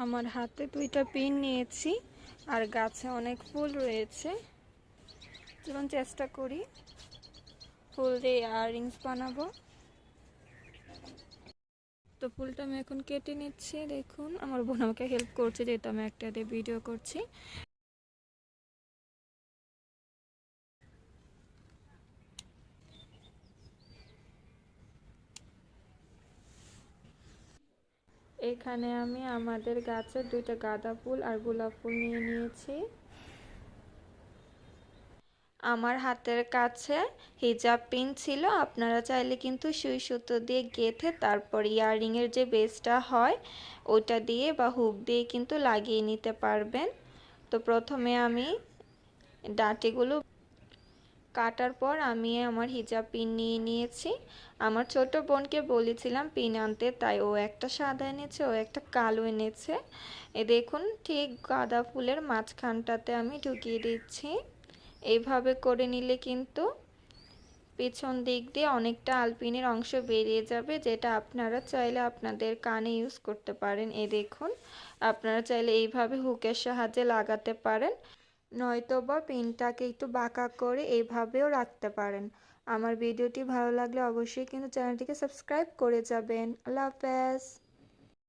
আমার হাতে 2টা পিন নিয়েছি আর গাছে অনেক ফুল রয়েছে। চলুন চেষ্টা করি ফুল দিয়ে ইয়াররিংস বানাবো। তো ফুলটা আমি এখন কেটে নিচ্ছি। দেখুন আমার বোন আমাকে হেল্প করছে, যেহেতু আমি একটা দিয়ে ভিডিও করছি। এখানে আমি আমাদের গাছের 2টা গাঁদা ফুল আর গোলাপ ফুল নিয়ে নিয়েছি। আমার হাতের কাছে হিজাব পিন ছিল, আপনারা চাইলে কিন্তু সুই সুতো দিয়ে গেঁথে তারপর ইয়াররিংয়ের যে বেসটা হয় ওটা দিয়ে বা হুক দিয়ে কিন্তু লাগিয়ে নিতে পারবেন। তো প্রথমে আমি ডাঁটিগুলো কাটার পর আমি আমার হিজাব পিন নিয়ে নিয়েছি। আমার ছোট বোনকে বলেছিলাম পিন আনতে, তাই ও একটা সাদা এনেছে, ও একটা কালো এনেছে। এ দেখুন ঠিক গাঁদা ফুলের মাঝখানটাতে আমি ঢুকিয়ে দিচ্ছি। এইভাবে করে নিলে কিন্তু পেছন দিক দিয়ে অনেকটা আলপিনের অংশ বেরিয়ে যাবে, যেটা আপনারা চাইলে আপনাদের কানে ইউজ করতে পারেন। দেখুন আপনারা চাইলে এইভাবে হুকের সাহায্যে লাগাতে পারেন, নয়তোবা পিনটাকে একটু বাঁকা করে এইভাবেও রাখতে পারেন। আমার ভিডিওটি ভালো লাগলে অবশ্যই কিন্তু চ্যানেলটিকে সাবস্ক্রাইব করে যাবেন। আল্লাহ হাফেজ।